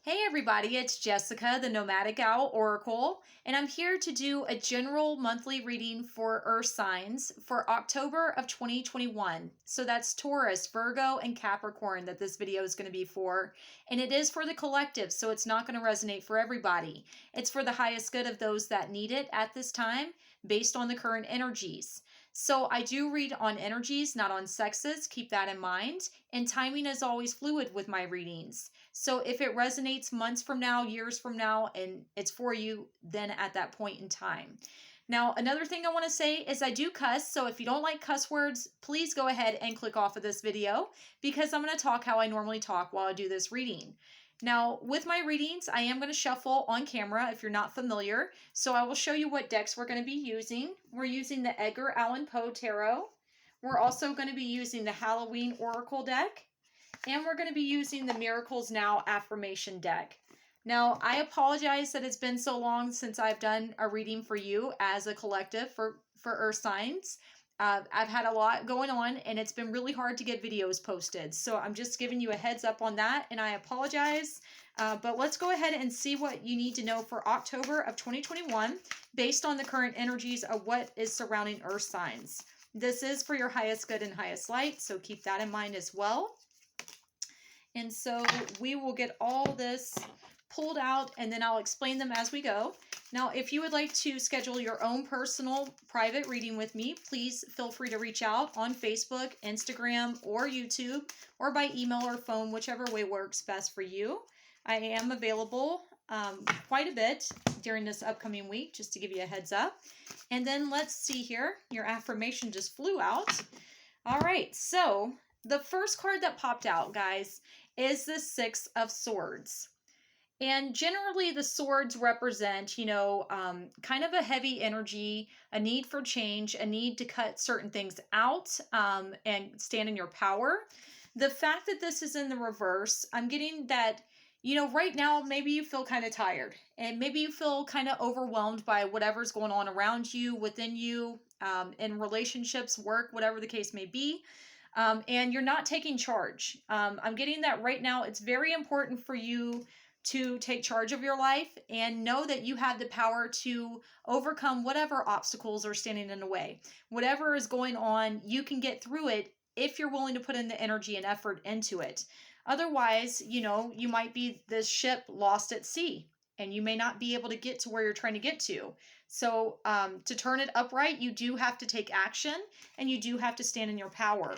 Hey everybody, it's Jessica, the Nomadic Owl Oracle, and I'm here to do a general monthly reading for Earth signs for October of 2021. So that's Taurus, Virgo, and Capricorn that this video is going to be for. And it is for the collective, so it's not going to resonate for everybody. It's for the highest good of those that need it at this time based on the current energies. So I do read on energies, not on sexes. Keep that in mind. And timing is always fluid with my readings. So if it resonates months from now, years from now, and it's for you, then at that point in time. Now, another thing I want to say is I do cuss. So if you don't like cuss words, please go ahead and click off of this video because I'm going to talk how I normally talk while I do this reading. Now, with my readings, I am going to shuffle on camera if you're not familiar. So I will show you what decks we're going to be using. We're using the Edgar Allan Poe Tarot. We're also going to be using the Halloween Oracle deck. And we're going to be using the Miracles Now affirmation deck. Now, I apologize that it's been so long since I've done a reading for you as a collective for Earth signs. I've had a lot going on and it's been really hard to get videos posted. So I'm just giving you a heads up on that and I apologize. But let's go ahead and see what you need to know for October of 2021 based on the current energies of what is surrounding Earth signs. This is for your highest good and highest light, so keep that in mind as well. And so we will get all this pulled out and then I'll explain them as we go. Now, if you would like to schedule your own personal private reading with me, please feel free to reach out on Facebook, Instagram, or YouTube, or by email or phone, whichever way works best for you. I am available quite a bit during this upcoming week, just to give you a heads up. And then let's see here. Your affirmation just flew out. All right, so the first card that popped out, guys, is the Six of Swords. And generally the swords represent, kind of a heavy energy, a need for change, a need to cut certain things out and stand in your power. The fact that this is in the reverse, I'm getting that, right now, maybe you feel kind of tired and maybe you feel kind of overwhelmed by whatever's going on around you, within you, in relationships, work, whatever the case may be. And you're not taking charge. I'm getting that right now. It's very important for you to take charge of your life and know that you have the power to overcome whatever obstacles are standing in the way. Whatever is going on, you can get through it if you're willing to put in the energy and effort into it. Otherwise, you might be this ship lost at sea and you may not be able to get to where you're trying to get to. So to turn it upright, you do have to take action and you do have to stand in your power.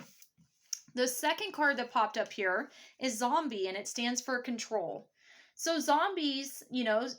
The second card that popped up here is Zombie, and it stands for control. So zombies,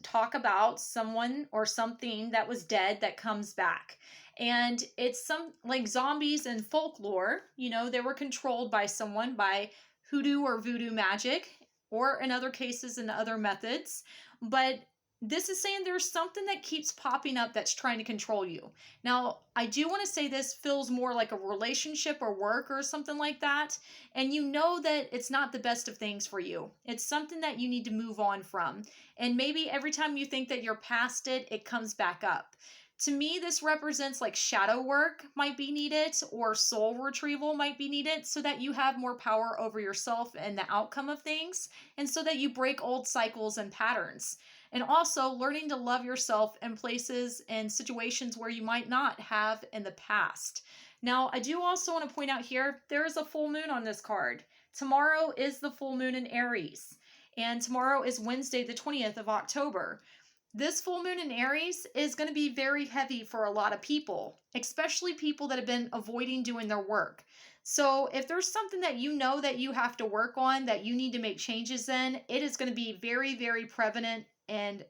talk about someone or something that was dead that comes back. And it's like zombies in folklore, they were controlled by someone by hoodoo or voodoo magic, or in other cases in other methods. But this is saying there's something that keeps popping up that's trying to control you. Now, I do want to say this feels more like a relationship or work or something like that. And you know that it's not the best of things for you. It's something that you need to move on from. And maybe every time you think that you're past it, it comes back up. To me, this represents like shadow work might be needed or soul retrieval might be needed so that you have more power over yourself and the outcome of things, and so that you break old cycles and patterns. And also learning to love yourself in places and situations where you might not have in the past. Now, I do also want to point out here, there is a full moon on this card. Tomorrow is the full moon in Aries, and tomorrow is Wednesday, the 20th of October. This full moon in Aries is going to be very heavy for a lot of people, especially people that have been avoiding doing their work. So if there's something that you know that you have to work on, that you need to make changes in, it is going to be very, very prevalent and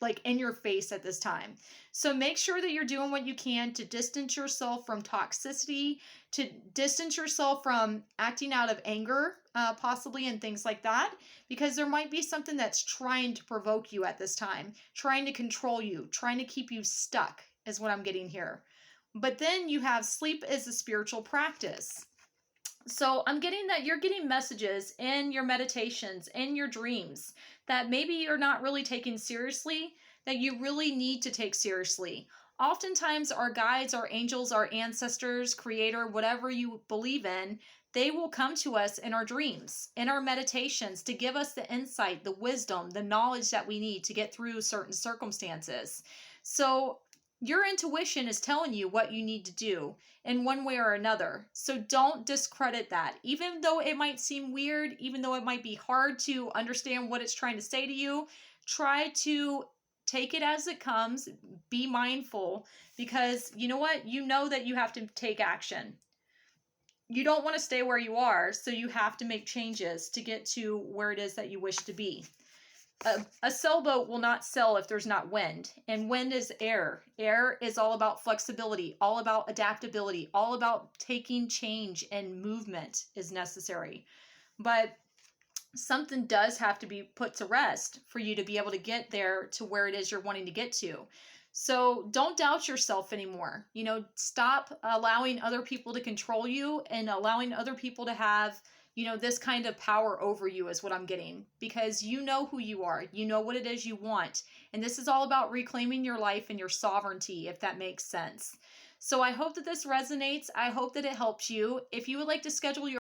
like in your face at this time. So make sure that you're doing what you can to distance yourself from toxicity, to distance yourself from acting out of anger, possibly, and things like that, because there might be something that's trying to provoke you at this time, trying to control you, trying to keep you stuck is what I'm getting here. But then you have sleep is a spiritual practice. So I'm getting that you're getting messages in your meditations, in your dreams, that maybe you're not really taking seriously, that you really need to take seriously. Oftentimes our guides, our angels, our ancestors, creator, whatever you believe in, they will come to us in our dreams, in our meditations, to give us the insight, the wisdom, the knowledge that we need to get through certain circumstances. So your intuition is telling you what you need to do in one way or another. So don't discredit that. Even though it might seem weird, even though it might be hard to understand what it's trying to say to you, try to take it as it comes. Be mindful, because you know what? You know that you have to take action. You don't want to stay where you are, so you have to make changes to get to where it is that you wish to be. A sailboat will not sail if there's not wind, and wind is air. Air is all about flexibility, all about adaptability, all about taking change, and movement is necessary. But something does have to be put to rest for you to be able to get there to where it is you're wanting to get to. So don't doubt yourself anymore. Stop allowing other people to control you and allowing other people to have, this kind of power over you is what I'm getting, because you know who you are. You know what it is you want. And this is all about reclaiming your life and your sovereignty, if that makes sense. So I hope that this resonates. I hope that it helps you. If you would like to schedule your